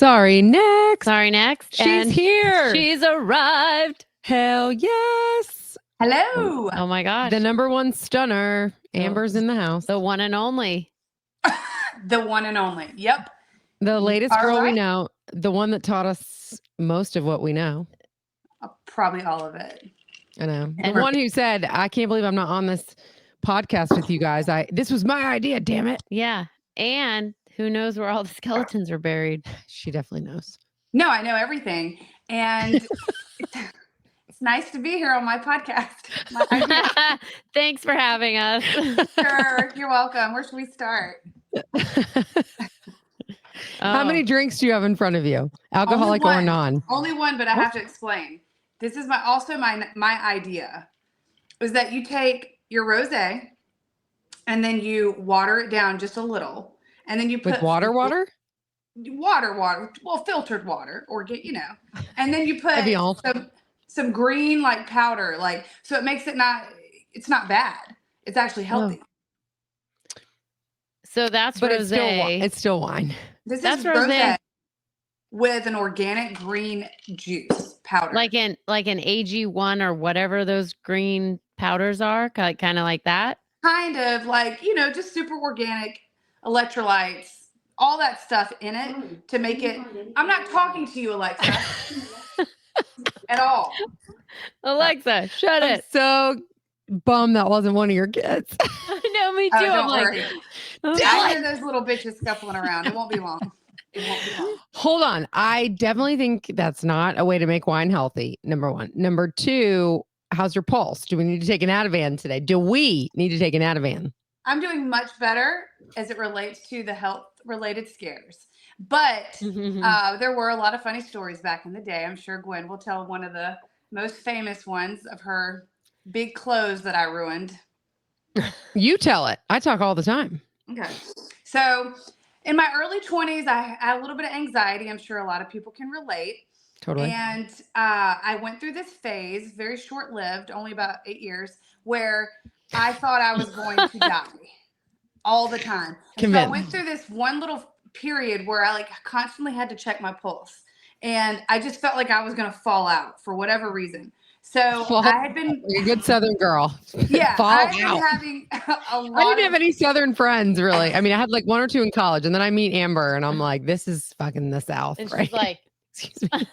Sorry, next. Sorry, next. She's here. She's arrived. Hell yes. Hello. Oh my gosh. The number one stunner. Amber's in the house. The one and only. The one and only. Yep. The latest All girl we right. know. The one that taught us most of what we know. Probably all of it. I know. The And- one who said, I can't believe I'm not on this podcast with you guys. This was my idea, damn it. Yeah. And who knows where all the skeletons are buried? She definitely knows. No, I know everything. And it's nice to be here on my podcast. My idea. Thanks for having us. Sure. You're welcome. Where should we start? How many drinks do you have in front of you? Alcoholic or non? Only one, but I have to explain. This is my idea is that you take your rosé and then you water it down just a little. And then you put With water? water, well, filtered water or and then you put some green like powder, so it makes it's not bad. It's actually healthy. So that's But rosé. it's still wine. That's rosé with an organic green juice powder. Like an AG1 or whatever those green powders are, kind of like that. Kind of like, just super organic electrolytes, all that stuff in it to make it. I'm not talking to you, Alexa, at all. Alexa, shut I'm it. so bummed that wasn't one of your kids. I know, me too. Oh, don't I'm worry. like, I hear those little bitches scuffling around. It won't be long. Hold on. I definitely think that's not a way to make wine healthy. Number one. Number two, how's your pulse? Do we need to take an Ativan today? Do we need to take an Ativan? I'm doing much better as it relates to the health-related scares. But there were a lot of funny stories back in the day. I'm sure Guenn will tell one of the most famous ones of her big clothes that I ruined. You tell it. I talk all the time. Okay. So in my early 20s, I had a little bit of anxiety. I'm sure a lot of people can relate. Totally. And I went through this phase, very short-lived, only about 8 years, where I thought I was going to die all the time. So I went through this one little period where I constantly had to check my pulse. And I just felt like I was going to fall out for whatever reason. So I had been a good Southern girl. Yeah. I been having a lot I didn't have any Southern friends, really. I mean, I had like one or two in college, and then I meet Amber, and I'm like, this is fucking the South. and right? she's like, Excuse me.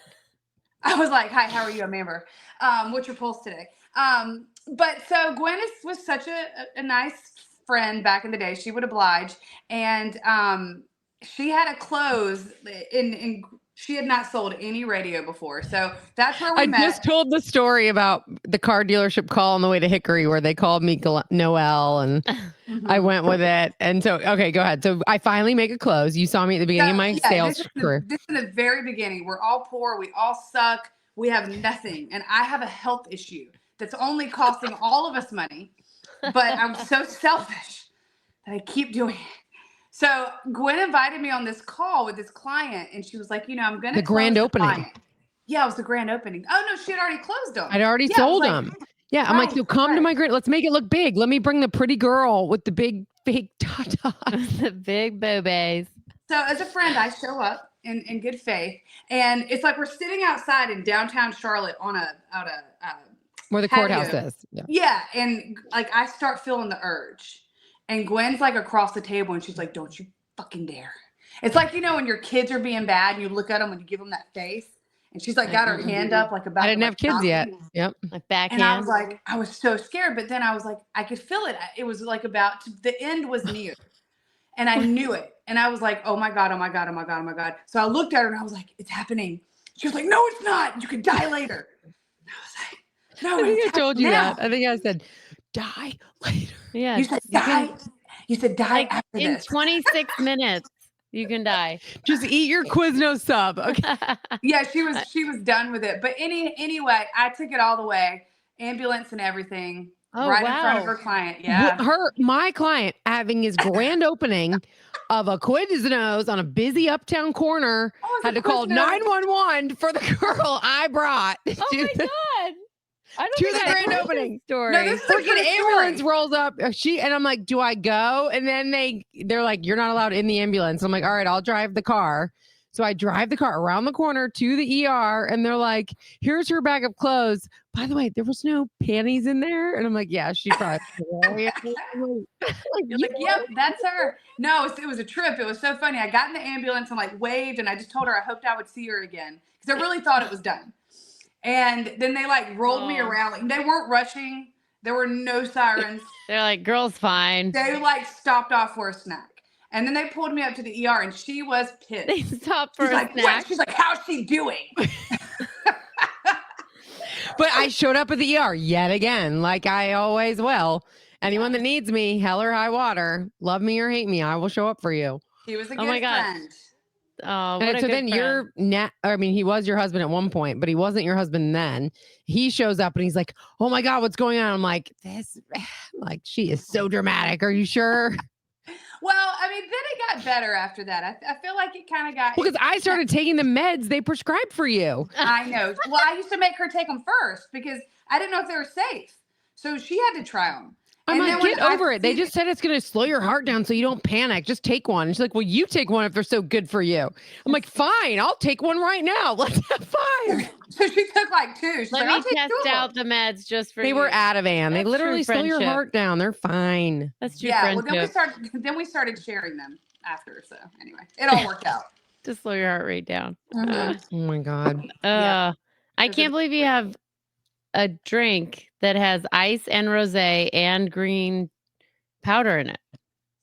I was like, hi, how are you? I'm Amber. What's your pulse today? But so Guenn was such a nice friend back in the day. She would oblige. And she had a close in she had not sold any radio before. So that's where we met. I just told the story about the car dealership call on the way to Hickory where they called me Noelle and I went with it. And so, okay, go ahead. So I finally make a close. You saw me at the beginning of my sales career. This is the very beginning. We're all poor. We all suck. We have nothing. And I have a health issue that's only costing all of us money. But I'm so selfish that I keep doing it. So Guenn invited me on this call with this client, and she was like, I'm going to the grand opening. Yeah, it was the grand opening. Oh, no, she had already closed them. I'd already sold them. Yeah, I'm like, so come to my grand. Let's make it look big. Let me bring the pretty girl with the big fake tatas. the big boobies. So as a friend, I show up in good faith, and it's like we're sitting outside in downtown Charlotte on where the courthouse is. Yeah, and I start feeling the urge. And Gwenn's across the table and she's like, don't you fucking dare. It's like, when your kids are being bad and you look at them and you give them that face. And she's got her hand up about. I didn't have kids yet. Yep. Like backhand. And I was like, I was so scared. But then I was like, I could feel it. It was the end was near. And I knew it. And I was like, oh my God, oh my God, oh my God, oh my God. So I looked at her and I was like, it's happening. She was like, no, it's not. You could die later. And I was like, no, I think I told you now. that. I think I said, die later. Yeah. You said die. You said die after in this. 26 minutes. You can die. Just eat your Quiznos sub. Okay. Yeah, she was done with it. But anyway, I took it all the way, ambulance and everything, in front of her client. Yeah, my client having his grand opening of a Quiznos on a busy uptown corner had to call 911 for the girl I brought. Oh my God. I don't to think the I grand heard opening this story. No, this is a freaking true ambulance story. rolls up. And I'm like, do I go? And then they're like, you're not allowed in the ambulance. I'm like, all right, I'll drive the car. So I drive the car around the corner to the ER and they're like, here's her bag of clothes. By the way, there was no panties in there. And I'm like, yeah, she probably. You're like, yep, that's her. No, it was a trip. It was so funny. I got in the ambulance and like waved and I just told her I hoped I would see her again because I really thought it was done. And then they like rolled me around. Like, they weren't rushing. There were no sirens. They're like, girl's fine. They like stopped off for a snack. And then they pulled me up to the ER and she was pissed. They stopped for She's a like, snack. what? She's like, how's she doing? But I showed up at the ER yet again, like I always will. Anyone that needs me, hell or high water, love me or hate me, I will show up for you. He was a good my God. friend. Oh, what And a so good then friend. I mean, he was your husband at one point, but he wasn't your husband then. He shows up and he's like, oh my God, what's going on? I'm like, like, she is so dramatic. Are you sure? Well, I mean, then it got better after that. I feel like it kind of got. Because I started taking the meds they prescribed for you. I know. Well, I used to make her take them first because I didn't know if they were safe. So she had to try them. I'm like, get over it. They just said it's going to slow your heart down so you don't panic. Just take one. And she's like, well, you take one if they're so good for you. I'm like, fine, I'll take one right now. Let's have fun. So she took like two. She's Let like, me test out the meds just for They you. were Ativan. They That's literally true slow your friendship. heart down. They're fine. That's true Yeah. Well, friendship. then we started sharing them after. So anyway, it all worked out. Just slow your heart rate down. Mhm. Oh my God. Yeah. I can't believe you have a drink that has ice and rosé and green powder in it.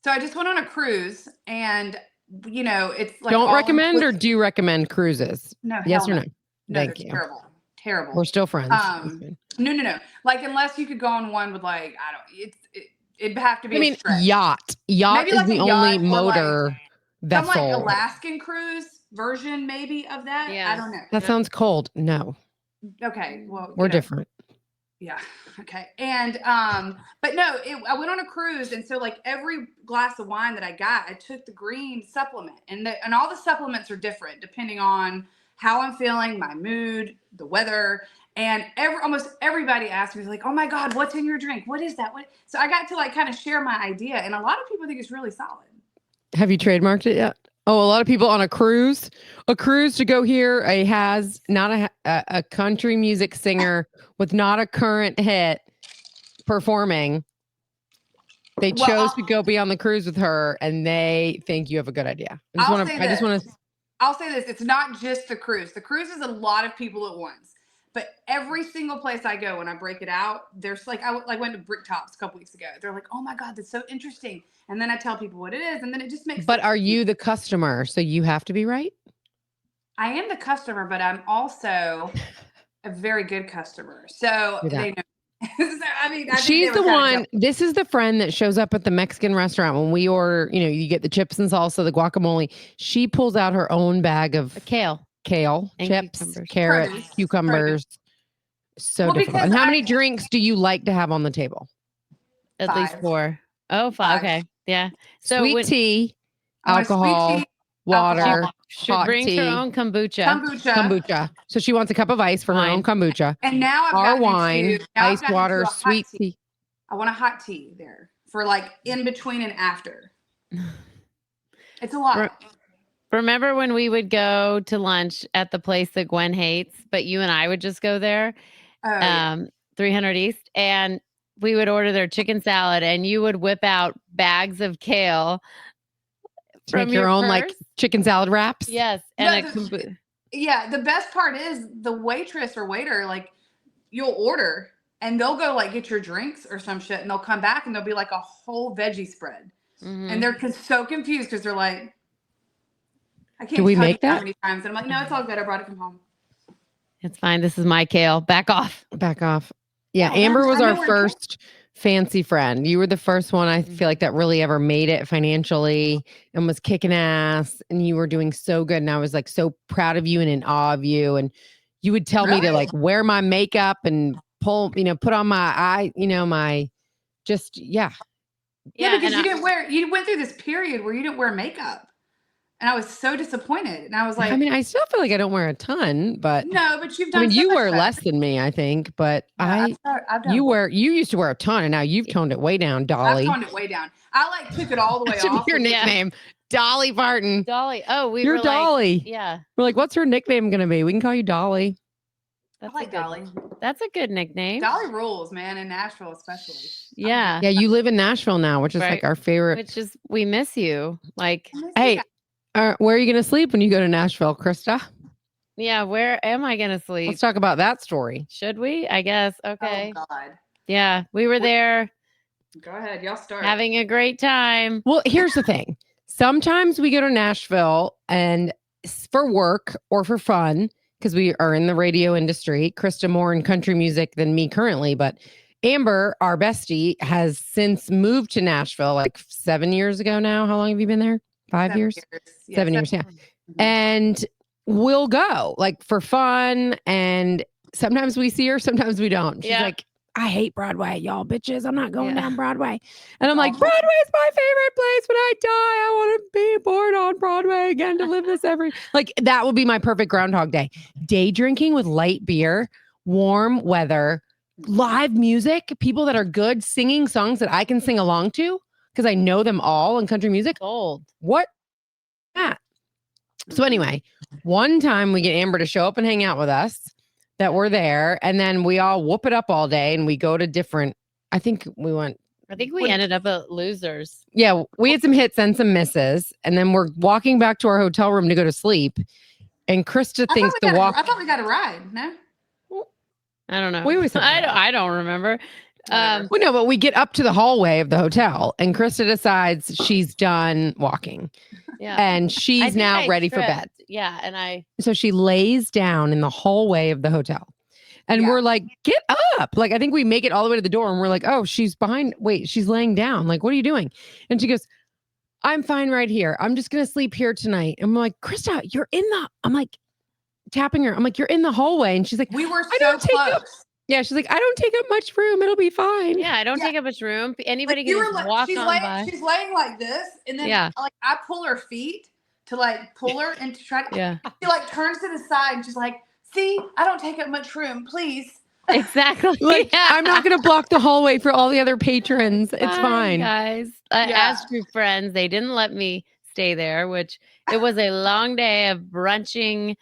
So I just went on a cruise, and it's like Don't recommend or do you recommend cruises? No. Yes hell or no. no? No, Thank they're you. Terrible. We're still friends. No. Like unless you could go on one with like it'd have to be. I mean, a stretch. yacht. Yacht Maybe is like the a only yacht or motor Some vessel. like Alaskan cruise version maybe of that. Yeah. I don't know. That sounds cold. No, Okay. Well, we're different. Yeah. Okay. And but no, I went on a cruise, and so like every glass of wine that I got, I took the green supplement, and all the supplements are different depending on how I'm feeling, my mood, the weather, and almost everybody asked me like, "Oh my God, what's in your drink? What is that?" So I got to like kind of share my idea, and a lot of people think it's really solid. Have you trademarked it yet? Oh, a lot of people on a cruise to go here. Not a country music singer with not a current hit performing. They chose to go be on the cruise with her, and they think you have a good idea. I'll say this: it's not just the cruise. The cruise is a lot of people at once. But every single place I go, when I break it out, there's like I went to Brick Tops a couple weeks ago. They're like, "Oh my God, that's so interesting." And then I tell people what it is, and then it just makes. But are you the customer? So you have to be right? I am the customer, but I'm also a very good customer. So they know. I mean, she's the one. This is the friend that shows up at the Mexican restaurant when we order. You get the chips and salsa, the guacamole. She pulls out her own bag of kale, and chips, cucumbers. carrots, cucumbers. So difficult. And how many drinks do you like to have on the table? At 5. least 4. Oh, 5. Okay. Yeah. So sweet tea, alcohol, water, she brings her own kombucha. So she wants a cup of ice for her own kombucha. And now our wine, ice water, sweet tea. I want a hot tea there for like in between and after. It's a lot. Remember when we would go to lunch at the place that Guenn hates, but you and I would just go there, 300 East, and we would order their chicken salad, and you would whip out bags of kale. Make your own like chicken salad wraps. Yes. And the best part is the waitress or waiter, like you'll order and they'll go like get your drinks or some shit, and they'll come back and there'll be like a whole veggie spread. Mm-hmm. And they're so confused because they're like, I can't. Do we make that? How many times? And I'm like, no, it's all good. I brought it from home. It's fine. This is my kale. Back off. Yeah. Amber was our first fancy friend. You were the first one, I feel like, that really ever made it financially and was kicking ass, and you were doing so good. And I was like so proud of you and in awe of you. And you would tell me to like wear my makeup and put on my eye, because you went through this period where you didn't wear makeup. And I was so disappointed. And I was like, I still feel like I don't wear a ton, but no, but you've done. You wear less than me, I think, but you used to wear a ton, and now you've toned it way down, Dolly. I've toned it way down. I like took it all the way off. Your nickname, Dolly Parton. Dolly. Oh, You're were Dolly. Like, yeah. We're like, what's her nickname going to be? We can call you Dolly. I like Dolly. That's a good nickname. Dolly rules, man, in Nashville especially. Yeah. Yeah, you live in Nashville now, which is like our favorite. Which is, we miss you. Like, hey, where are you going to sleep when you go to Nashville, Krista? Yeah, where am I going to sleep? Let's talk about that story. Should we? I guess. Okay. Oh, God. Yeah, we were there. Go ahead. Y'all start. Having a great time. Well, here's the thing. Sometimes we go to Nashville and for work or for fun, because we are in the radio industry. Krista more in country music than me currently, but Amber, our bestie, has since moved to Nashville like 7 years ago now. How long have you been there? 5 years? 7 years, yeah. And we'll go like for fun. And sometimes we see her, sometimes we don't. She's like, I hate Broadway, y'all bitches. I'm not going down Broadway. And I'm like, Broadway's my favorite place. When I die, I want to be born on Broadway again to live this like that will be my perfect Groundhog Day. Day drinking with light beer, warm weather, live music, people that are good, singing songs that I can sing along to because I know them all in country music. Old. What? That. So anyway, one time we get Amber to show up and hang out with us. That we're there, and then we all whoop it up all day, and we go to different. I think we ended up at Losers. Yeah, we had some hits and some misses, and then we're walking back to our hotel room to go to sleep. And Krista thinks the walk. I thought we got a ride. No, I don't know. We always I don't remember. Well, no, but we get up to the hallway of the hotel, and Krista decides she's done walking. Yeah, and she's now ready for bed. Yeah, so she lays down in the hallway of the hotel. And we're like, get up. Like, I think we make it all the way to the door and we're like, oh, she's behind. Wait, she's laying down. Like, what are you doing? And she goes, I'm fine right here. I'm just going to sleep here tonight. And I'm like, Krista, I'm like tapping her. I'm like, you're in the hallway. And she's like, we were so close. Yeah, she's like, I don't take up much room. It'll be fine. Yeah, I don't take up much room. Anybody can just walk on by. She's laying like this. And then like I pull her feet to like pull her and to try to, she like turns to the side and she's like, see, I don't take up much room, please. Exactly. Like, I'm not going to block the hallway for all the other patrons. It's fine. Guys, as true friends, they didn't let me stay there, which it was a long day of brunching.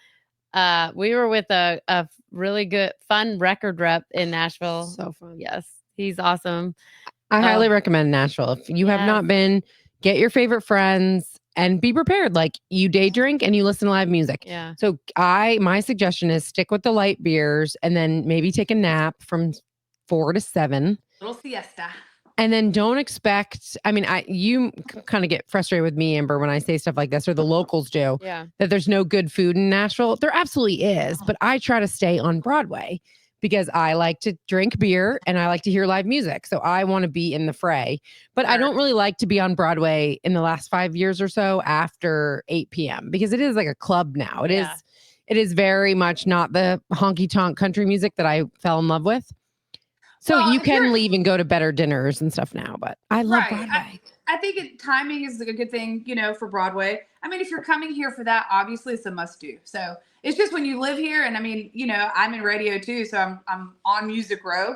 We were with a really good, fun record rep in Nashville. So fun. Yes, he's awesome. I highly recommend Nashville. If you have not been, get your favorite friends and be prepared. Like, you day drink and you listen to live music. Yeah. So my suggestion is stick with the light beers and then maybe take a nap from 4 to 7. Little siesta. And then don't expect, you kind of get frustrated with me, Amber, when I say stuff like this, or the locals do, that there's no good food in Nashville. There absolutely is, but I try to stay on Broadway because I like to drink beer and I like to hear live music. So I want to be in the fray, but I don't really like to be on Broadway in the last 5 years or so after 8 p.m. because it is like a club now. It is very much not the honky tonk country music that I fell in love with. So you can leave and go to better dinners and stuff now, but I love Broadway. I think timing is a good thing, for Broadway. I mean, if you're coming here for that, obviously it's a must do. So it's just when you live here, and I'm in radio too, so I'm on Music Row.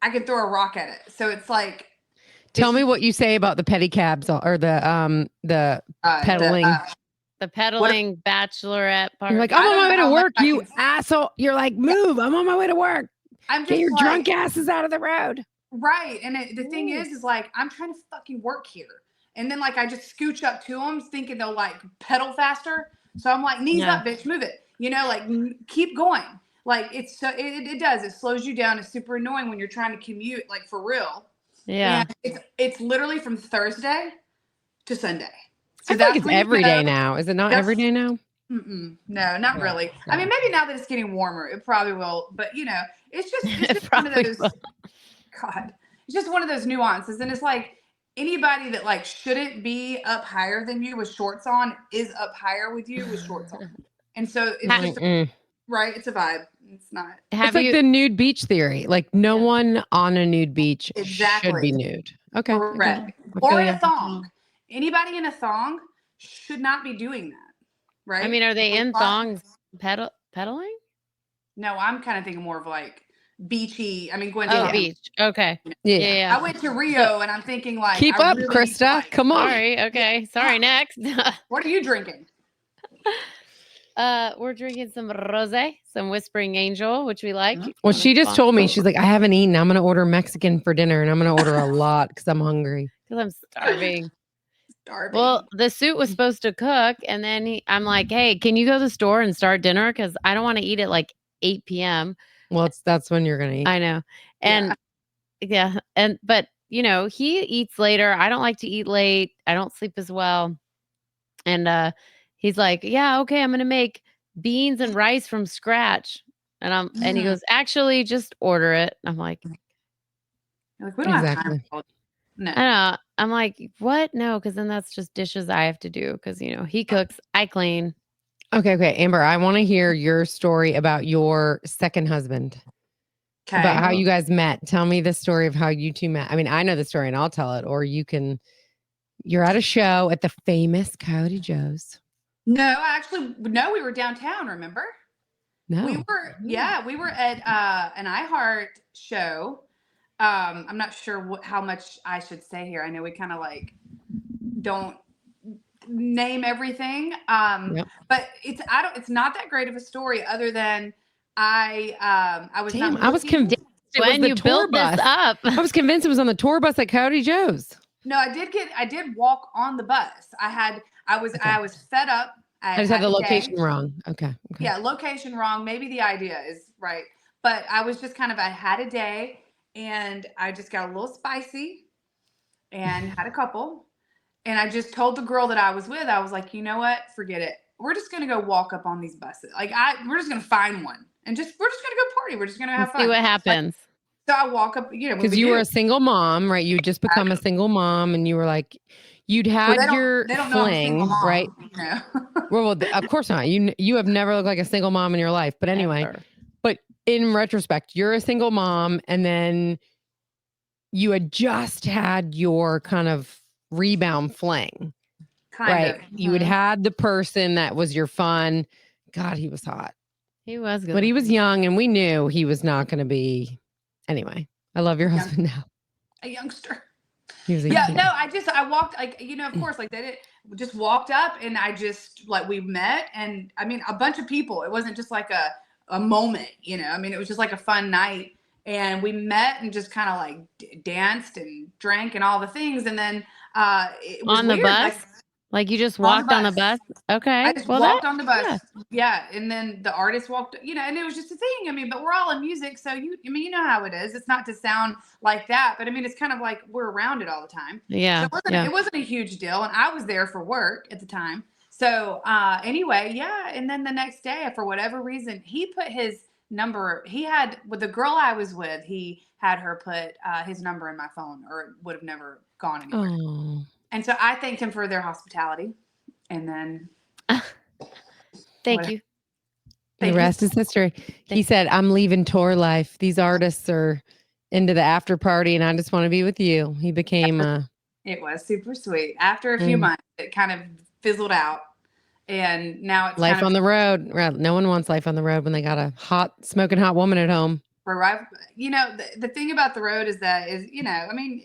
I can throw a rock at it. So it's like, tell me what you say about the pedicabs or the pedaling. The pedaling bachelorette party. You're like, I'm on my way to work, you asshole. You're like, move. I'm on my way to work. Get your drunk asses out of the road. Right. And the thing is like, I'm trying to fucking work here. And then like, I just scooch up to them thinking they'll like pedal faster. So I'm like, knees up, bitch, move it. Like keep going. Like it does. It slows you down. It's super annoying when you're trying to commute, like for real. Yeah. And it's literally from Thursday to Sunday. So I think it's every day now. Is it not every day now? No, not really. I mean, maybe now that it's getting warmer, it probably will. But it's just one of those. God, it's just one of those nuances, and it's like anybody that like shouldn't be up higher than you with shorts on is up higher with you with shorts on, and so it's just right. It's a vibe. It's not. It's like the nude beach theory. Like no one on a nude beach should be nude. Okay, correct. Or in a thong. Anybody in a thong should not be doing that. Right. I mean, are they in thongs pedaling? No, I'm kind of thinking more of like beachy. I mean, Guenn. Oh, beach. Okay. Yeah. I went to Rio and I'm thinking like, keep up, Krista. Come on. Sorry. Okay. Sorry. Next. What are you drinking? We're drinking some rosé, some Whispering Angel, which we like. Well, she just told me, she's like, I haven't eaten. I'm going to order Mexican for dinner, and I'm going to order a lot because I'm hungry. Because I'm starving. Well, the suit was supposed to cook, and then I'm like, hey, can you go to the store and start dinner? Because I don't want to eat at like 8 p.m. Well, that's when you're going to eat. I know. And but he eats later. I don't like to eat late. I don't sleep as well. And he's like, yeah, okay, I'm going to make beans and rice from scratch. And he goes, actually, just order it. I'm like, we don't have time. No. I know. I'm like, what? No, because then that's just dishes I have to do because, he cooks, I clean. Okay. Amber, I want to hear your story about your second husband. Okay. About how you guys met. Tell me the story of how you two met. I mean, I know the story and I'll tell it, or you're at a show at the famous Coyote Joe's. No, we were downtown, remember? No. We were at an iHeart show. I'm not sure how much I should say here. I know we kind of like don't name everything. But it's not that great of a story other than I was convinced when you built this up. I was convinced it was on the tour bus at Coyote Joe's. No, I did walk on the bus. I was fed up. I just had the location wrong. Okay. Yeah, location wrong. Maybe the idea is right. But I was just I had a day and I just got a little spicy and had a couple. And I just told the girl that I was with, I was like, you know what? Forget it. We're just going to go walk up on these buses. We're just going to find one and we're just going to go party. We're just going to have fun. See what happens. So I walk up, because you were a single mom, right? You just become a single mom and you were like, you'd had your fling, right? No. well, of course not. You have never looked like a single mom in your life. But anyway, but in retrospect, you're a single mom and then you had just had your kind of rebound fling. Kind of. You had the person that was your fun. God, he was hot. He was good. But he was young and we knew he was not going to be. Anyway, I love your husband now. A youngster. He was I walked of course, like they just walked up and I just we met and I mean, a bunch of people. It wasn't just like a moment, I mean, it was just like a fun night and we met and just kind of danced and drank and all the things. And then, it was on the weird. bus. Like you just walked on the bus? Okay. I just walked on the bus. Yeah. And then the artist walked, and it was just a thing. I mean, but we're all in music. So you know how it is. It's not to sound like that, but I mean, it's kind of like we're around it all the time. Yeah. So it wasn't a huge deal. And I was there for work at the time. So anyway, yeah. And then the next day, for whatever reason, he put his number, with the girl I was with, he had her put his number in my phone or it would have never gone anywhere. Oh. And so I thanked him for their hospitality. And then. Thank you. The rest is history. He said, I'm leaving tour life. These artists are into the after party and I just want to be with you. He became It was super sweet. After a few months, it kind of fizzled out. And now it's life on the road. No one wants life on the road when they got a smoking hot woman at home. The thing about the road is I mean,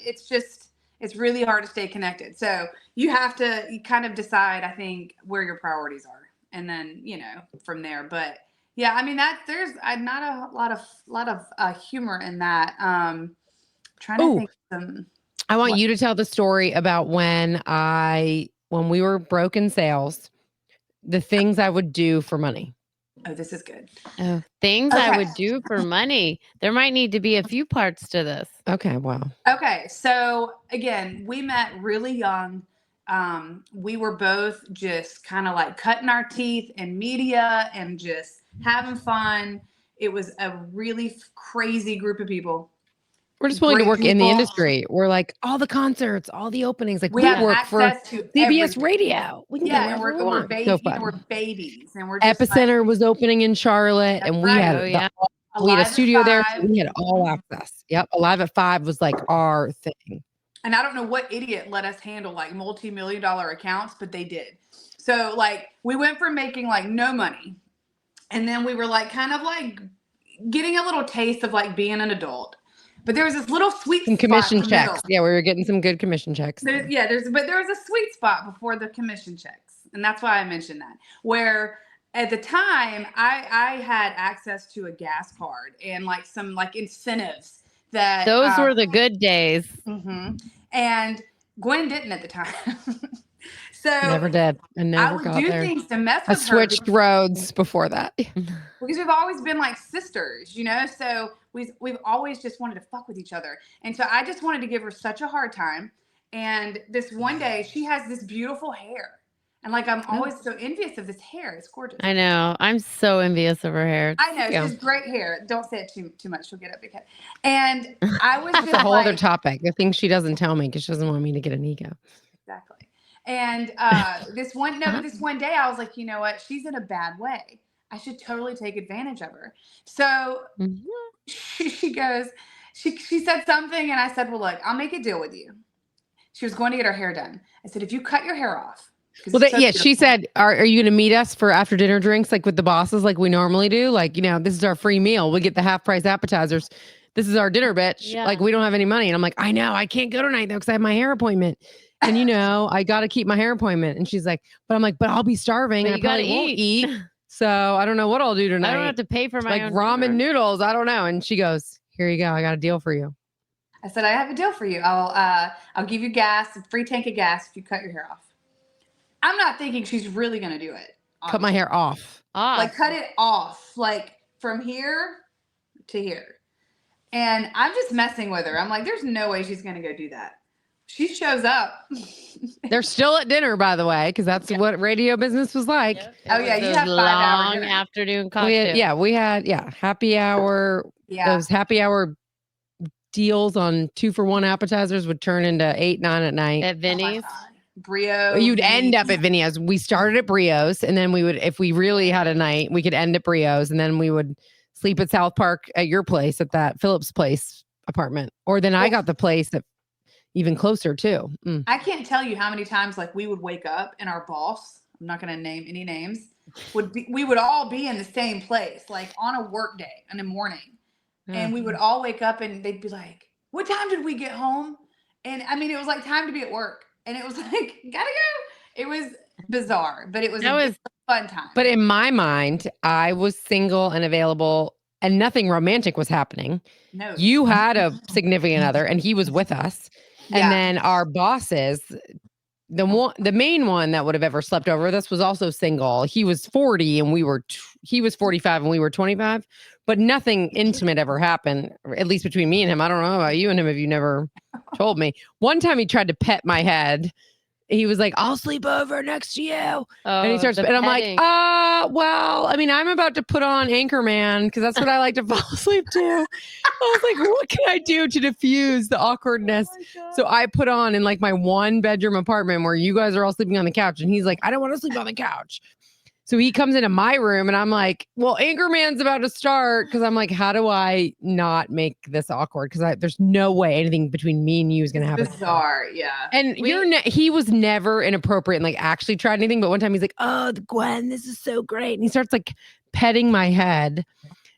it's really hard to stay connected. So you have to kind of decide, I think, where your priorities are. And then, from there. But yeah, I mean, there's not a lot of humor in that. Trying to think of some. I want you to tell the story about when we were broke in sales, the things I would do for money. Oh, this is good. Oh, things I would do for money. There might need to be a few parts to this. Okay, wow. Okay, so again, we met really young. We were both just kind of like cutting our teeth in media and just having fun. It was a really crazy group of people. We're just willing to work in the industry. We're like all the concerts, all the openings. Like we work for CBS Radio. We can we're babies, and we're just Epicenter was opening in Charlotte, and we had a studio there. So we had all access. Yep, Alive at 5 was like our thing. And I don't know what idiot let us handle like multi-million-dollar accounts, but they did. So we went from making no money, and then we were kind of getting a little taste of like being an adult. But there was this little sweet some spot. Commission checks. Yeah, we were getting some good commission checks. But there was a sweet spot before the commission checks. And that's why I mentioned that. Where at the time I had access to a gas card and like some like incentives that those were the good days. Mm-hmm. And Guenn didn't at the time. So never did. I never would got do there. things to mess I with her switched roads before that. because we've always been like sisters, you know. So we've always just wanted to fuck with each other, and so I just wanted to give her such a hard time. And this one day, she has this beautiful hair, and like I'm always so envious of this hair. It's gorgeous. I know. I'm so envious of her hair. I know. She has great hair. Don't say it too much. She'll get up again. And I was That's a whole other topic. The things she doesn't tell me because she doesn't want me to get an ego. Exactly. And this one day I was like, you know what? She's in a bad way. I should totally take advantage of her. So she goes, she said something and I said, well, look, I'll make a deal with you. She was going to get her hair done. I said, if you cut your hair off. Well, she said, are you going to meet us for after dinner drinks like with the bosses like we normally do? Like, you know, this is our free meal. We get the half price appetizers. This is our dinner, bitch. Yeah. Like, we don't have any money. And I'm like, I know. I can't go tonight though because I have my hair appointment. And you know, I got to keep my hair appointment. And she's like, but I'm like, but I'll be starving. And I probably won't eat. So I don't know what I'll do tonight. I don't have to pay for my own ramen noodles. I don't know. And she goes, here you go. I got a deal for you. I said, I have a deal for you. I'll give you gas, a free tank of gas if you cut your hair off. I'm not thinking she's really going to do it. Obviously. Cut my hair off. Like cut it off, like from here to here. And I'm just messing with her. I'm like, there's no way she's going to go do that. She shows up. They're still at dinner, by the way, because that's what radio business was like. Yep. Oh, yeah. You have 5 hour dinner. Afternoon cocktail. We had happy hour. Yeah. Those happy hour deals on 2-for-1 appetizers would turn into 8, 9 at night. At Vinny's. Brio. You'd end up at Vinny's. We started at Brio's, and then we would, if we really had a night, we could end at Brio's, and then we would sleep at South Park at your place, at that Phillips Place apartment. Or then I got the place that even closer too. I can't tell you how many times like we would wake up and our boss, I'm not going to name any names, we would all be in the same place, like on a work day in the morning. And we would all wake up and they'd be like, what time did we get home? And I mean, it was like time to be at work. And it was like, gotta go. It was bizarre, but it was a fun time. But in my mind, I was single and available and nothing romantic was happening. No. You had a significant other and he was with us. And then our bosses, the main one that would have ever slept over with us was also single. He was 40 and he was 45 and we were 25, but nothing intimate ever happened, at least between me and him. I don't know about you and him if you never told me. One time he tried to pet my head. He was like, I'll sleep over next to you. And he starts, and I'm like, well, I mean, I'm about to put on Anchorman because that's what I like to fall asleep to. I was like, what can I do to diffuse the awkwardness? So I put on in like my 1-bedroom apartment where you guys are all sleeping on the couch. And he's like, I don't want to sleep on the couch. So he comes into my room and I'm like, well, Anchorman's about to start. Because I'm like, how do I not make this awkward? Because there's no way anything between me and you is going to happen. Bizarre, yeah. And he was never inappropriate and like actually tried anything. But one time he's like, oh, Guenn, this is so great. And he starts like petting my head.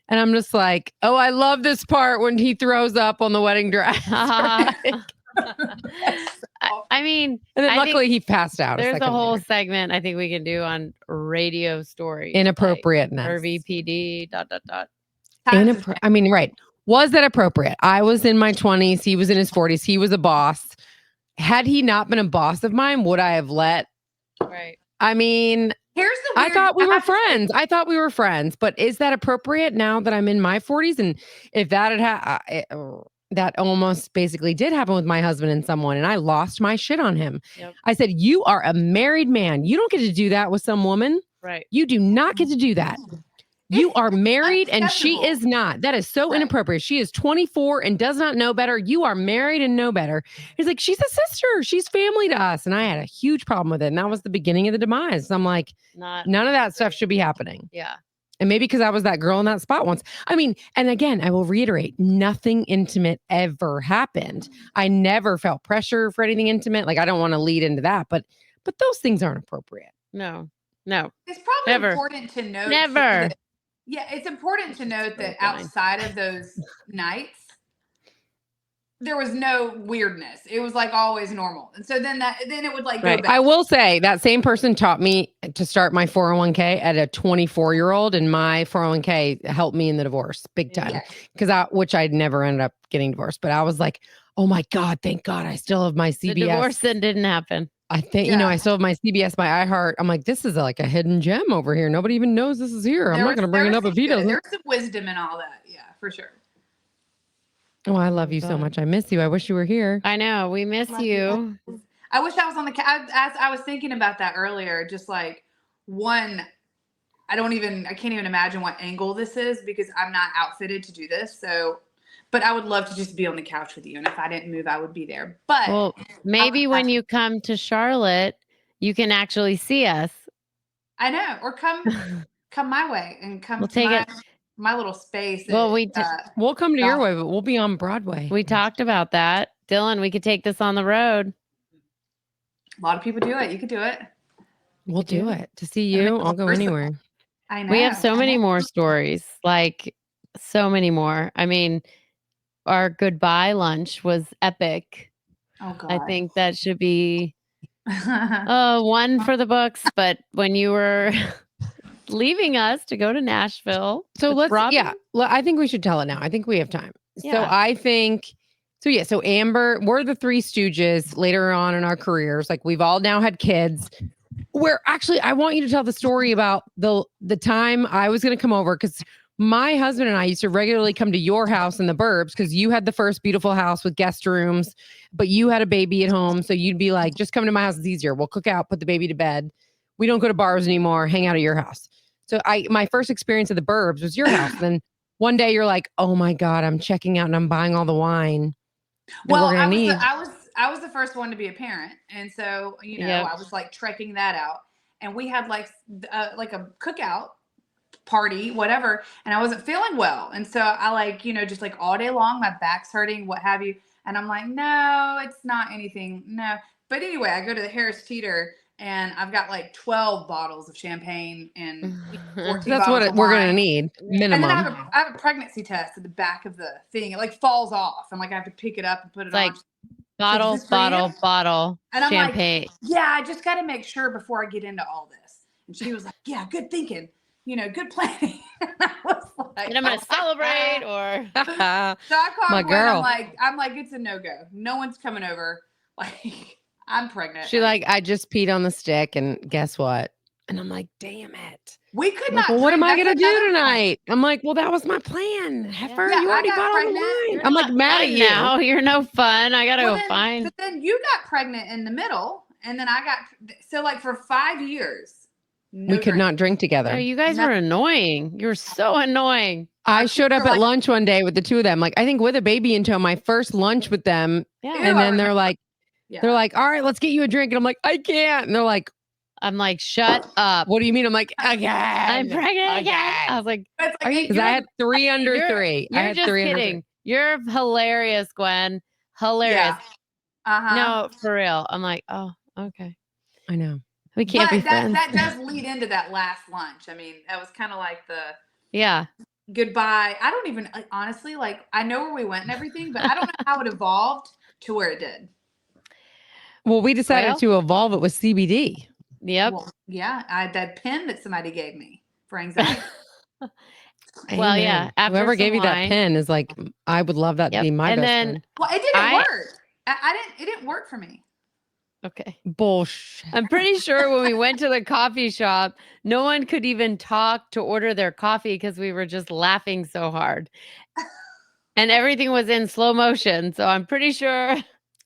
And I'm just like, oh, I love this part when he throws up on the wedding dress. I mean, and then luckily he passed out. There's a whole segment I think we can do on radio stories. Inappropriateness. Or VPD, ... I mean, right. Was that appropriate? I was in my 20s. He was in his 40s. He was a boss. Had he not been a boss of mine, would I have let? Right. I mean, I thought we were friends. I thought we were friends. But is that appropriate now that I'm in my 40s? And if that had that almost basically did happen with my husband and someone, and I lost my shit on him. Yep. I said, you are a married man. You don't get to do that with some woman. Right. You do not get to do that. You are married and she is not. That is so inappropriate. She is 24 and does not know better. You are married and know better. He's like, she's a sister. She's family to us. And I had a huge problem with it. And that was the beginning of the demise. So I'm like, none of that stuff should be happening. Yeah. And maybe because I was that girl in that spot once. I mean, and again, I will reiterate, nothing intimate ever happened. I never felt pressure for anything intimate. Like, I don't want to lead into that, but those things aren't appropriate. No. It's probably important to note Never. Yeah, it's important to note that outside of those nights, there was no weirdness. It was like always normal. And so then it would like go back. I will say that same person taught me to start my 401k at a 24-year-old, and my 401k helped me in the divorce big time. Because which I'd never ended up getting divorced, but I was like, oh my God, thank God I still have my CBS. The divorce then didn't happen. I think, I still have my CBS, my iHeart. I'm like, this is like a hidden gem over here. Nobody even knows this is here. I'm not going to bring it up if he doesn't. There's some wisdom in all that. Yeah, for sure. Oh, I love you so much. I miss you. I wish you were here. I know. We miss you. I wish I was on the couch. As I was thinking about that earlier, just like I can't even imagine what angle this is because I'm not outfitted to do this. So, but I would love to just be on the couch with you. And if I didn't move, I would be there. But maybe when you come to Charlotte, you can actually see us. I know. Or come my way and come to my little space. Well, we'll come to your way, but we'll be on Broadway. We talked about that. Dylan, we could take this on the road. A lot of people do it. You could do it. We'll do it. To see you, I'll go anywhere. I know. We have so many more stories. Like, so many more. I mean, our goodbye lunch was epic. Oh, God. I think that should be one for the books. But when you were leaving us to go to Nashville. So I think we should tell it now. I think we have time. Yeah. So Amber, we're the three stooges later on in our careers. Like we've all now had kids. Where actually, I want you to tell the story about the time I was going to come over because my husband and I used to regularly come to your house in the burbs because you had the first beautiful house with guest rooms, but you had a baby at home. So you'd be like, just come to my house. It's easier. We'll cook out, put the baby to bed. We don't go to bars anymore. Hang out at your house. So my first experience of the burbs was your house. Then one day you're like, oh my God, I'm checking out and I'm buying all the wine. Well, I was the first one to be a parent. And so, I was like trekking that out and we had like a cookout party, whatever. And I wasn't feeling well. And so I just like all day long, my back's hurting, what have you. And I'm like, no, it's not anything. No. But anyway, I go to the Harris Teeter and I've got like 12 bottles of champagne and 14 That's what we're going to need, minimum. And then I have a pregnancy test at the back of the thing. It like falls off. And like I have to pick it up and put it on. Bottle, and champagne. I'm like, yeah, I just got to make sure before I get into all this. And she was like, yeah, good thinking. Good planning. And I was like, and I'm going to celebrate or. So I called my girl. I'm like, it's a no-go. No one's coming over. Like, I'm pregnant. She like, I just peed on the stick and guess what? And I'm like, damn it. We could not. Well, what am I going to do tonight? I'm like, well, that was my plan. Heifer, you already bought all the wine. I'm like mad at you. Now. You're no fun. I got to go find. But then you got pregnant in the middle. And then so like for 5 years. We could not drink together. Oh, you guys were annoying. You were so annoying. I showed up at lunch one day with the two of them. Like, I think with a baby into my first lunch with them. Yeah. And then they're like, all right, let's get you a drink. And I'm like, I can't. And they're like, I'm like, shut up. What do you mean? I'm like, again. I'm pregnant again. I was like, because I had 3 under 3. I had just 3 kidding. Under 3. You're hilarious, Guenn. Hilarious. Yeah. No, for real. I'm like, oh, okay. I know. We can't be friends. That does lead into that last lunch. I mean, that was kind of like the goodbye. I don't even honestly I know where we went and everything, but I don't know how it evolved to where it did. Well, we decided to evolve it with CBD. Yep. Well, yeah, I had that pen that somebody gave me for anxiety. Well, yeah. Whoever gave you that pen is like, I would love that to be my best friend. Well, it didn't work. It didn't work for me. Okay. Bullshit. I'm pretty sure when we went to the coffee shop, no one could even talk to order their coffee because we were just laughing so hard. And everything was in slow motion. So I'm pretty sure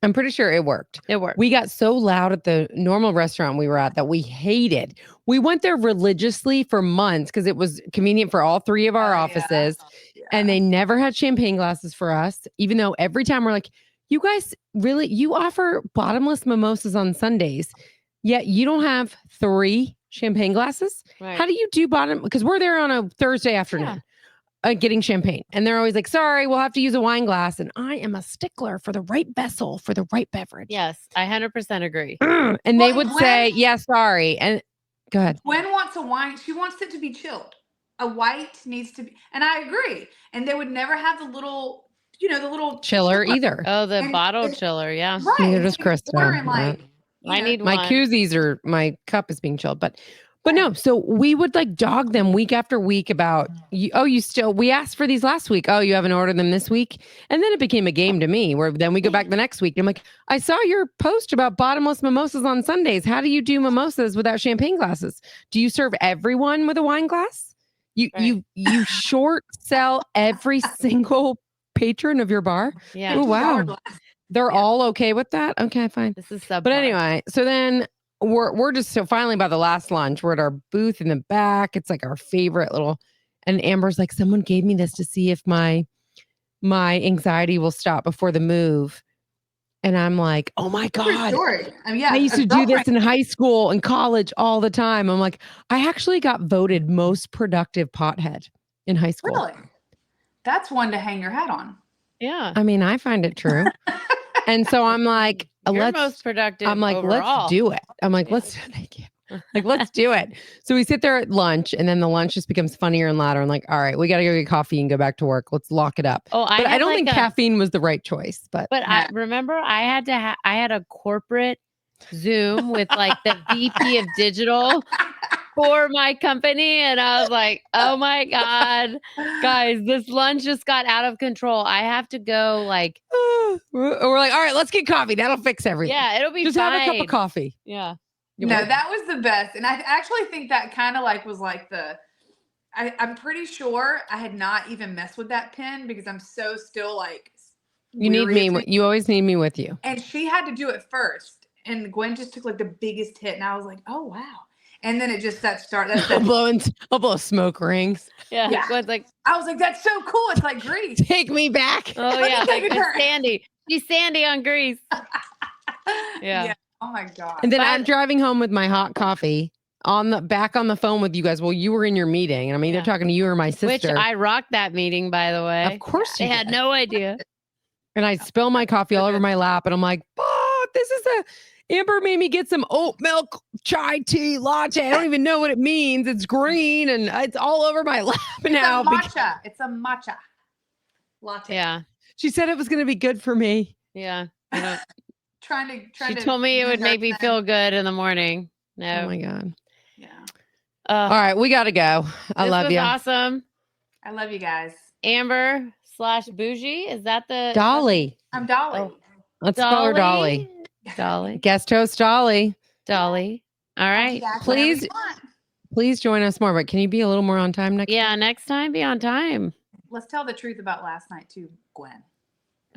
it worked. It worked. We got so loud at the normal restaurant we were at that we hated. We went there religiously for months because it was convenient for all 3 of our offices. Yeah. And they never had champagne glasses for us, even though every time we're like, you guys you offer bottomless mimosas on Sundays, yet you don't have 3 champagne glasses. Right. How do you do bottom? Because we're there on a Thursday afternoon. Getting champagne. And they're always like, sorry, we'll have to use a wine glass. And I am a stickler for the right vessel, for the right beverage. Yes, I 100% agree. And they would say, yeah, sorry. And go ahead. Gwen wants a wine. She wants it to be chilled. A white needs to be, and I agree. And they would never have the little, the little chiller either. Oh, the bottle chiller. Yeah. Right. Neither does Krista. I need my one. koozies are, my cup is being chilled, but no. So we would like dog them week after week about, we asked for these last week. Oh, you haven't ordered them this week. And then it became a game to me where then we go back the next week. And I'm like, I saw your post about bottomless mimosas on Sundays. How do you do mimosas without champagne glasses? Do you serve everyone with a wine glass? You short sell every single patron of your bar? Yeah. Oh, wow. They're all okay with that? Okay, fine. This is subpar. But anyway, so then we're just so finally by the last lunch, we're at our booth in the back. It's like our favorite little, and Amber's like, someone gave me this to see if my anxiety will stop before the move. And I'm like, oh my God. I used to do this in high school and college all the time. I'm like, I actually got voted most productive pothead in high school. Really? That's one to hang your hat on. Yeah. I mean, I find it true. And so I'm like, You're most productive. I'm like, overall. let's do it. I'm like, thank you. Like, let's do it. So we sit there at lunch, and then the lunch just becomes funnier and louder. I'm like, all right, we got to go get coffee and go back to work. Let's lock it up. Oh, I don't think caffeine was the right choice. But I remember I had a corporate Zoom with like the VP of digital for my company. And I was like, oh my God, guys, this lunch just got out of control. I have to go like. We're like, all right, let's get coffee. That'll fix everything. Yeah, it'll be just fine. have a cup of coffee. Yeah. No, that was the best. And I actually think that kind of like was like I'm pretty sure I had not even messed with that pen because I'm so still like. You need me. You always need me with you. And she had to do it first. And Guenn just took like the biggest hit. And I was like, oh, wow. And then it just I'll blow smoke rings. Yeah. Gwenn's like, I was like, that's so cool. It's like Grease. Take me back. Oh yeah. Like Sandy. She's Sandy on Grease. Yeah. Oh my God. And then I'm driving home with my hot coffee back on the phone with you guys. Well, you were in your meeting, and I'm either talking to you or my sister. Which I rocked that meeting, by the way. Of course you did. Had no idea. And I spill my coffee all over my lap, and I'm like, this is Amber made me get some oat milk chai tea latte. I don't even know what it means. It's green, and it's all over my lap now. It's a matcha latte. Yeah. She said it was going to be good for me. Yeah. She told me it would make me feel good in the morning. No. Oh my God. Yeah. All right, we got to go. I love you. Awesome. I love you guys. Amber/Bougie. Is that the Dolly? I'm Dolly. Oh. Let's call her Dolly. Dolly. Guest host Dolly. Dolly. All right. Please join us more. But can you be a little more on time next time? Yeah, next time be on time. Let's tell the truth about last night too, Guenn.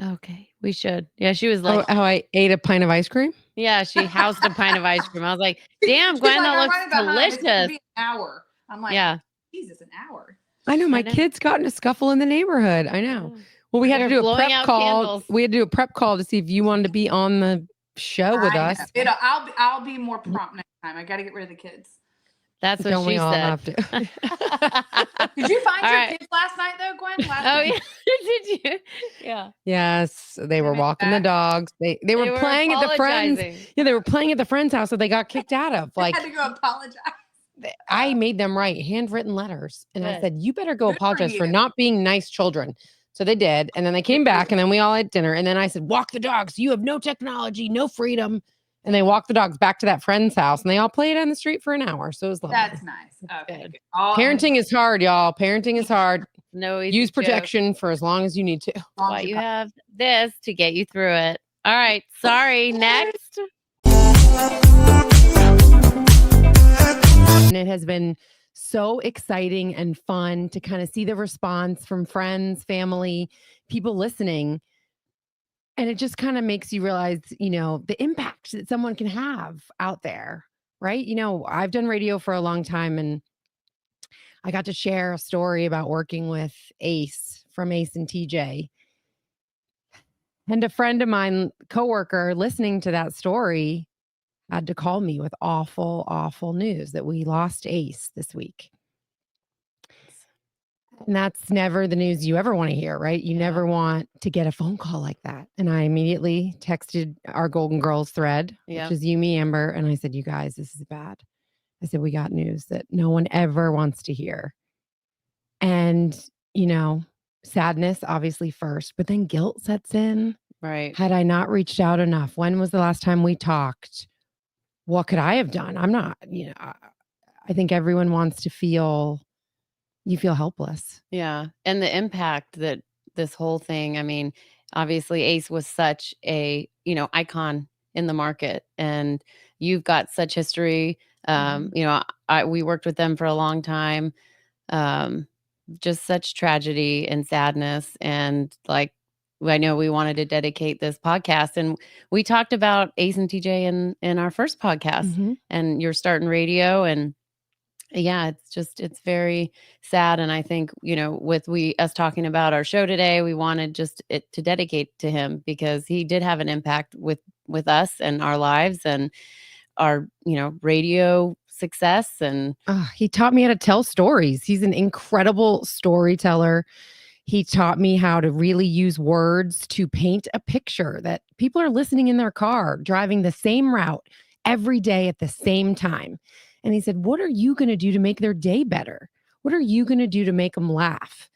Okay, we should. Yeah, she was like, how I ate a pint of ice cream? Yeah, she housed a pint of ice cream. I was like, damn, Guenn, that looks delicious. It's gonna be an hour. I'm like, yeah. Jesus, an hour. I know. My kids got in a scuffle in the neighborhood. I know. Well, we had to do a prep call. Candles. We had to do a prep call to see if you wanted to be on the show with us. I'll be more prompt next time. I got to get rid of the kids. That's what she said. Have to. Did you find your kids last night though, Guenn? Yeah. Did you? Yeah. Yes, they were walking the dogs. They were playing at the friends. Yeah, they were playing at the friend's house that they got kicked out of. Like, I had to go apologize. I made them write handwritten letters, and I said, "You better go apologize for not being nice children." So they did, and then they came back, and then we all had dinner, and then I said, "Walk the dogs. You have no technology, no freedom." And they walked the dogs back to that friend's house, and they all played on the street for an hour. So it was lovely. That's nice. Okay. Good. Parenting is hard, y'all. Parenting is hard. No easy Use protection for as long as you need to. Why you have this to get you through it. All right. Sorry. Next. And it has been so exciting and fun to kind of see the response from friends, family, people listening. And it just kind of makes you realize, the impact that someone can have out there, right? I've done radio for a long time, and I got to share a story about working with Ace from Ace and TJ. And a friend of mine, coworker, listening to that story, had to call me with awful, awful news that we lost Ace this week. And that's never the news you ever want to hear, right? You never want to get a phone call like that. And I immediately texted our Golden Girls thread, which is you, me, Amber. And I said, you guys, this is bad. I said, we got news that no one ever wants to hear. And, sadness obviously first, but then guilt sets in. Right. Had I not reached out enough? When was the last time we talked? What could I have done? I'm not, I think everyone wants to feel helpless. Yeah. And the impact that this whole thing, I mean, obviously Ace was such a, icon in the market, and you've got such history. We worked with them for a long time. Just such tragedy and sadness. And like, I know we wanted to dedicate this podcast, and we talked about Ace and TJ in our first podcast, and you're starting radio, and yeah, it's very sad. And I think, with us talking about our show today, we wanted just it to dedicate to him, because he did have an impact with us and our lives and our, radio success. And he taught me how to tell stories. He's an incredible storyteller. He taught me how to really use words to paint a picture that people are listening in their car, driving the same route every day at the same time. And he said, what are you going to do to make their day better? What are you going to do to make them laugh?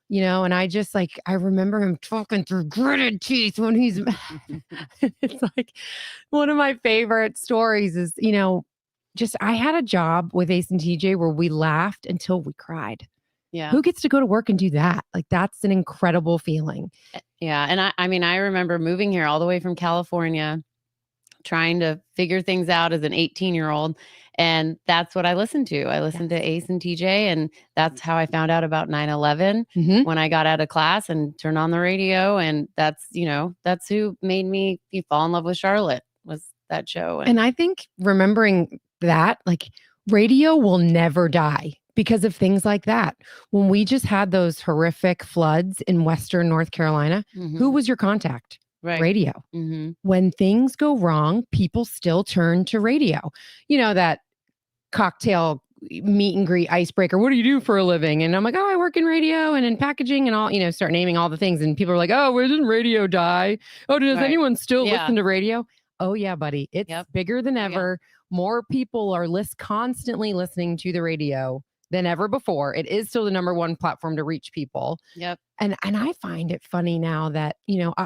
And I just I remember him talking through gritted teeth when he's it's like one of my favorite stories is, just I had a job with Ace and TJ where we laughed until we cried. Yeah. Who gets to go to work and do that? That's an incredible feeling. Yeah. And I remember moving here all the way from California, trying to figure things out as an 18-year-old. And that's what I listened to. I listened to Ace and TJ, and that's how I found out about 9/11 when I got out of class and turned on the radio. And that's who made me fall in love with Charlotte, was that show. And I think remembering that, radio will never die because of things like that. When we just had those horrific floods in Western North Carolina, who was your contact? Right. Radio. When things go wrong, people still turn to radio. That cocktail meet and greet icebreaker. What do you do for a living? And I'm like, oh, I work in radio and in packaging and all, start naming all the things. And people are like, oh, where didn't radio die? Oh, does anyone still listen to radio? Oh yeah, buddy. It's bigger than ever. More people are constantly listening to the radio than ever before. It is still the number one platform to reach people. Yep. And I find it funny now that,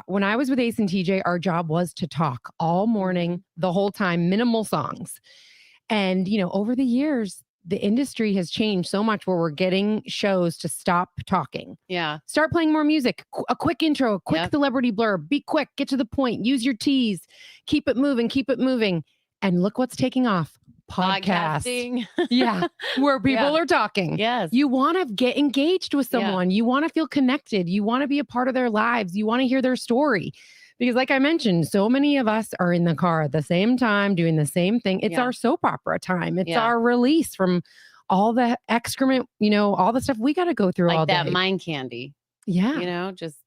when I was with Ace and TJ, our job was to talk all morning, the whole time, minimal songs. And, over the years, the industry has changed so much where we're getting shows to stop talking. Yeah. Start playing more music, a quick intro, a quick celebrity blurb, be quick, get to the point, use your tease, keep it moving. And look what's taking off. Podcasting. Yeah. Where people are talking. Yes. You want to get engaged with someone. You want to feel connected. You want to be a part of their lives. You want to hear their story. Because like I mentioned, so many of us are in the car at the same time doing the same thing. It's our soap opera time. It's our release from all the excrement, all the stuff we got to go through all day. Like that mind candy. Yeah. Just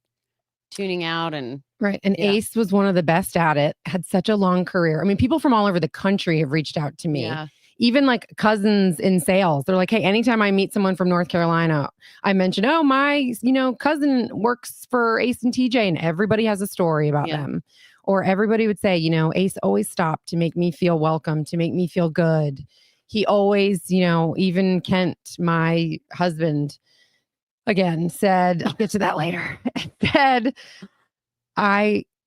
tuning out and... Right. And Ace was one of the best at it, had such a long career. I mean, people from all over the country have reached out to me. Yeah. Even cousins in sales. They're like, hey, anytime I meet someone from North Carolina, I mention, oh, my, cousin works for Ace and TJ, and everybody has a story about them. Or everybody would say, Ace always stopped to make me feel welcome, to make me feel good. He always, even Kent, my husband, again, said, I'll get to that later, said,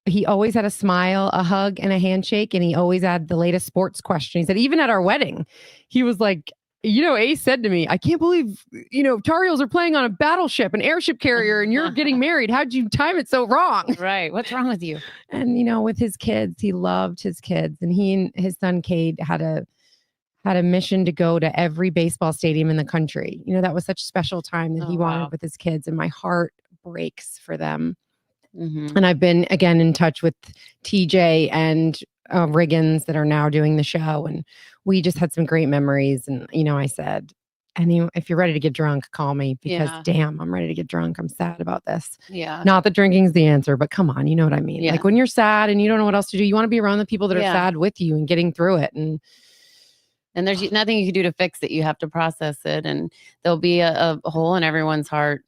he always had a smile, a hug, and a handshake. And he always had the latest sports question. He said, even at our wedding, he was like, Ace said to me, I can't believe, Tar Heels are playing on a battleship, an airship carrier, and you're getting married. How'd you time it so wrong? Right. What's wrong with you? And, with his kids, he loved his kids. And he and his son, Cade, had a mission to go to every baseball stadium in the country. That was such a special time that he wanted with his kids. And my heart breaks for them. And I've been, again, in touch with TJ and Riggins that are now doing the show. And we just had some great memories. And, I said, if you're ready to get drunk, call me because damn, I'm ready to get drunk. I'm sad about this. Yeah. Not that drinking's the answer, but come on, you know what I mean? Yeah. Like when you're sad and you don't know what else to do, you want to be around the people that are sad with you and getting through it. And there's nothing you can do to fix it. You have to process it. And there'll be a hole in everyone's heart,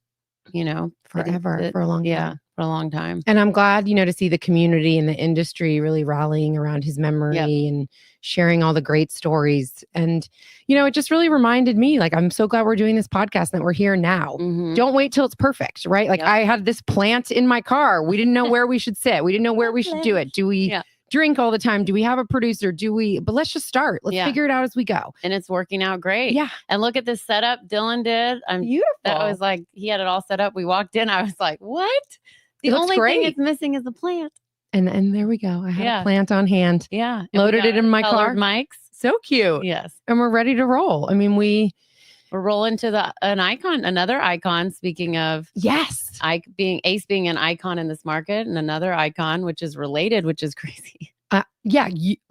forever, for a long time. Yeah. for a long time. And I'm glad, to see the community and the industry really rallying around his memory and sharing all the great stories. And, it just really reminded me, like, I'm so glad we're doing this podcast and that we're here now. Mm-hmm. Don't wait till it's perfect, right? Like I had this plant in my car. We didn't know where we should sit. We didn't know where we should do it. Do we drink all the time? Do we have a producer? But let's just start. Let's figure it out as we go. And it's working out great. Yeah. And look at this setup Dylan did. Beautiful. That was like, he had it all set up. We walked in. I was like, what? The only thing it's missing is the plant. And there we go. I had a plant on hand. Yeah. Loaded it in my car. Mics. So cute. Yes. And we're ready to roll. I mean, we're rolling to another icon. Speaking of Ace being an icon in this market, and another icon, which is related, which is crazy.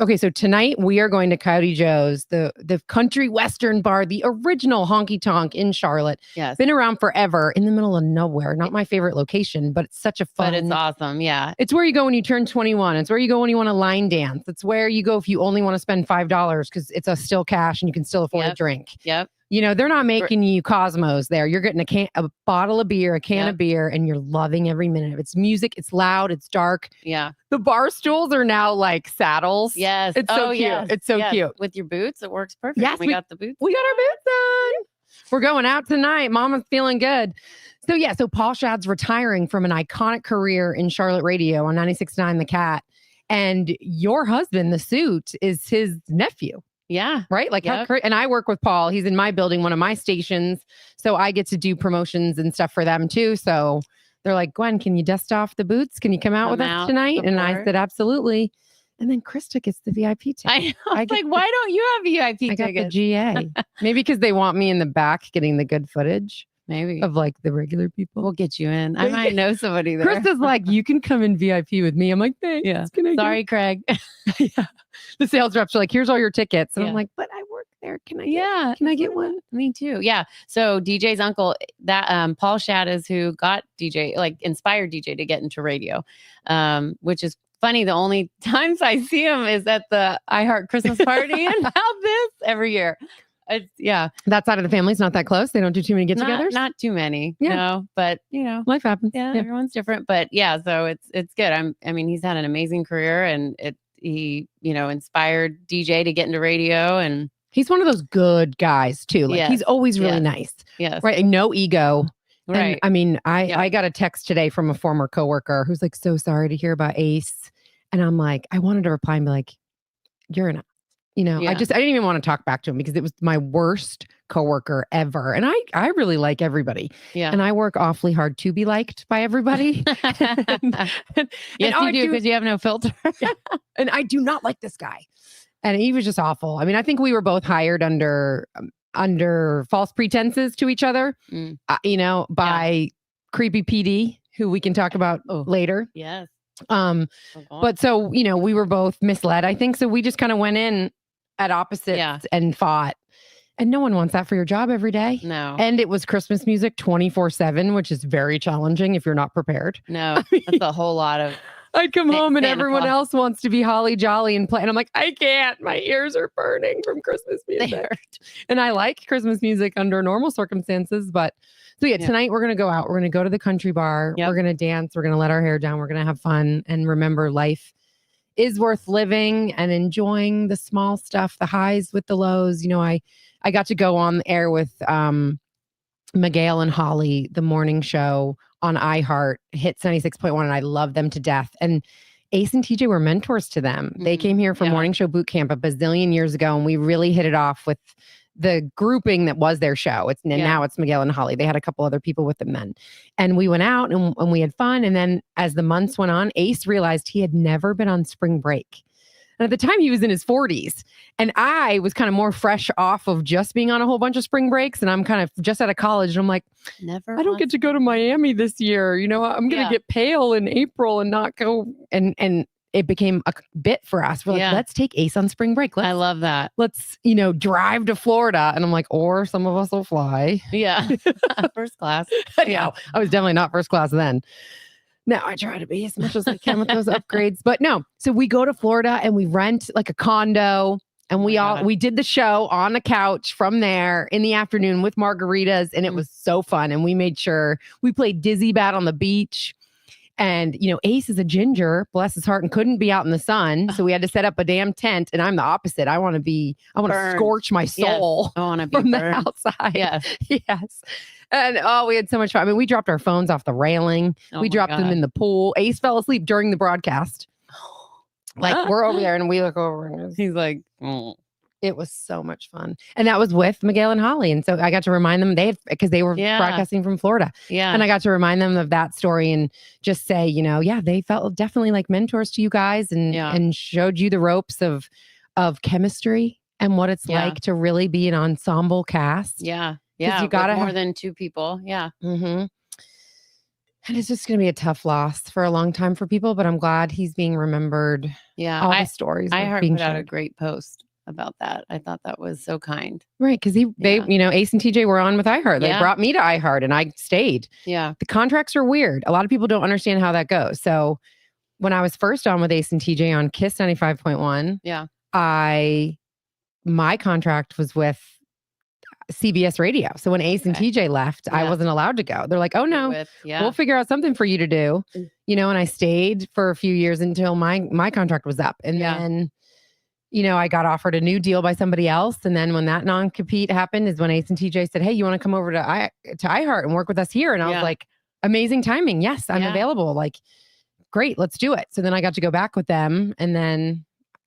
Okay, so tonight we are going to Coyote Joe's, the country western bar, the original honky tonk in Charlotte. Yes. Been around forever, in the middle of nowhere. Not my favorite location, but it's such a fun. But it's awesome, yeah. It's where you go when you turn 21. It's where you go when you want to line dance. It's where you go if you only want to spend $5 because it's a still cash and you can still afford a drink. Yep. They're not making you Cosmos there. You're getting a bottle of beer, a can of beer, and you're loving every minute of it. It's music. It's loud. It's dark. Yeah. The bar stools are now like saddles. Yes. It's so cute. Yes. It's so cute. With your boots, it works perfect. Yes. We got the boots. We got our boots on. We're going out tonight. Mama's feeling good. So Paul Shad's retiring from an iconic career in Charlotte radio on 96.9 The Cat. And your husband, the suit, is his nephew. Yeah. Right? Like, and I work with Paul. He's in my building, one of my stations. So I get to do promotions and stuff for them too. So they're like, Guenn, can you dust off the boots? Can you come out with us tonight? And I said, absolutely. And then Krista gets the VIP ticket. I know. Why don't you have VIP tickets? I got the GA. Maybe because they want me in the back getting the good footage. Maybe. Of like the regular people. We'll get you in. I might know somebody there. Krista's like, you can come in VIP with me. I'm like, thanks. Yeah. Sorry, Craig. The sales reps are like, here's all your tickets. And I'm like, but I work there. Can I get one? Me too. Yeah. So DJ's uncle, that Paul Shad is who got DJ, like inspired DJ to get into radio, which is funny. The only times I see him is at the iHeart Christmas party and have this every year. That side of the family's not that close. They don't do too many get-togethers. Not too many. No, but life happens. Yeah, everyone's different. But so it's good. I mean, he's had an amazing career, and he inspired DJ to get into radio, and he's one of those good guys too. Like he's always really nice. Yes. Right. And no ego. Right. And, I mean, I got a text today from a former coworker who's like, so sorry to hear about Ace. And I'm like, I wanted to reply and be like, you're an I didn't even want to talk back to him because it was my worst coworker ever. And I really like everybody. Yeah. And I work awfully hard to be liked by everybody. Yes, you do, because you have no filter. And I do not like this guy. And he was just awful. I mean, I think we were both hired under false pretenses to each other, by creepy PD, who we can talk about later. Yes. But so, we were both misled, I think. So we just kind of went in at opposites and fought. And no one wants that for your job every day. No. And it was Christmas music 24/7, which is very challenging if you're not prepared. No, that's a whole lot of. I'd come home and everyone else wants to be holly jolly and play. And I'm like, I can't. My ears are burning from Christmas music. And I like Christmas music under normal circumstances. But tonight we're going to go out. We're going to go to the country bar. Yep. We're going to dance. We're going to let our hair down. We're going to have fun and remember life is worth living and enjoying the small stuff, the highs with the lows. I got to go on the air with Miguel and Holly, the morning show on iHeart, Hits 96.1, and I love them to death. And Ace and TJ were mentors to them. Mm-hmm. They came here for morning show boot camp a bazillion years ago, and we really hit it off with the grouping that was their show. Now it's Miguel and Holly. They had a couple other people with them then. And we went out and we had fun. And then as the months went on, Ace realized he had never been on spring break. And at the time he was in his 40s, and I was kind of more fresh off of just being on a whole bunch of spring breaks. And I'm kind of just out of college. And I'm like, I don't get to go to Miami this year. I'm going to get pale in April and not go. And it became a bit for us. We're like, let's take Ace on spring break. I love that. Let's, drive to Florida. And I'm like, or some of us will fly. Yeah. First class. Yeah. I was definitely not first class then. Now I try to be as much as I can with those upgrades, but no. So we go to Florida and we rent like a condo, and we did the show on the couch from there in the afternoon with margaritas, and it was so fun. And we made sure we played Dizzy Bat on the beach. And, Ace is a ginger, bless his heart, and couldn't be out in the sun. So we had to set up a damn tent. And I'm the opposite. I want to scorch my soul I want to be from burned. the outside. Yes. Yes. And we had so much fun. I mean, we dropped our phones off the railing. We dropped them in the pool. Ace fell asleep during the broadcast. Like we're over there and we look over and he's like, It was so much fun. And that was with Miguel and Holly. And so I got to remind them because they were broadcasting from Florida. Yeah. And I got to remind them of that story and just say, they felt definitely like mentors to you guys and showed you the ropes of chemistry and what it's like to really be an ensemble cast. Yeah. Yeah. You got more than two people. Yeah. Mm-hmm. And it's just going to be a tough loss for a long time for people, but I'm glad he's being remembered. Yeah. All the stories. I put out a great post about that. I thought that was so kind. Right. Because they, Ace and TJ were on with iHeart. They brought me to iHeart and I stayed. Yeah. The contracts are weird. A lot of people don't understand how that goes. So when I was first on with Ace and TJ on Kiss 95.1, my contract was with CBS Radio. So when Ace and TJ left, I wasn't allowed to go. They're like, oh no, we'll figure out something for you to do. And I stayed for a few years until my contract was up. And then, I got offered a new deal by somebody else. And then when that non-compete happened is when Ace and TJ said, hey, you want to come over to iHeart and work with us here? And I was like, amazing timing. Yes, I'm available. Like, great, let's do it. So then I got to go back with them. And then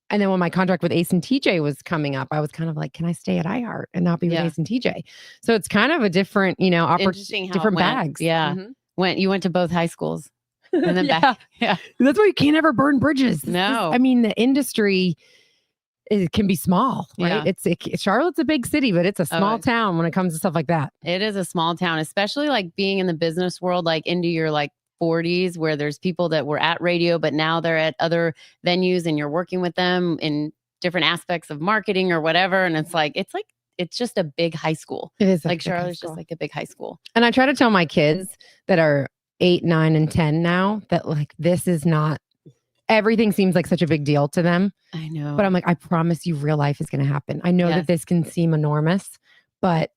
when my contract with Ace and TJ was coming up, I was kind of like, can I stay at iHeart and not be with Ace and TJ? So it's kind of a different, different bags. Yeah. Mm-hmm. You went to both high schools. And then back. Yeah. That's why you can't ever burn bridges. No. The industry can be small, right? Yeah. Charlotte's a big city, but it's a small town when it comes to stuff like that. It is a small town, especially like being in the business world, like into your 40s, where there's people that were at radio, but now they're at other venues and you're working with them in different aspects of marketing or whatever. And it's just a big high school. It is like Charlotte's just like a big high school. And I try to tell my kids that are 8, 9, and 10 now that this is not, everything seems like such a big deal to them. I know. But I'm like, I promise you real life is going to happen. I know that this can seem enormous, but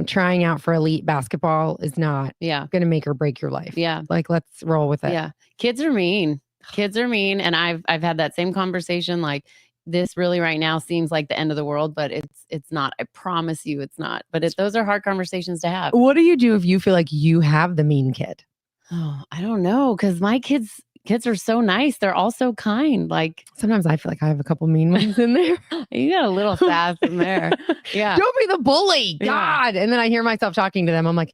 trying out for elite basketball is not going to make or break your life. Yeah. Let's roll with it. Yeah. Kids are mean. And I've had that same conversation. Like, this really right now seems like the end of the world, but it's not. I promise you it's not. But those are hard conversations to have. What do you do if you feel like you have the mean kid? Oh, I don't know. Because my kids are so nice. They're all so kind. Like, sometimes I feel like I have a couple mean ones in there. You got a little sass in there. Yeah. Don't be the bully. God. Yeah. And then I hear myself talking to them. I'm like,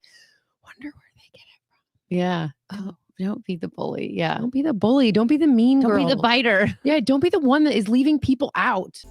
wonder where they get it from. Yeah. Oh, don't be the bully. Yeah. Don't be the bully. Don't be the mean girl. Don't be the biter. Yeah. Don't be the one that is leaving people out.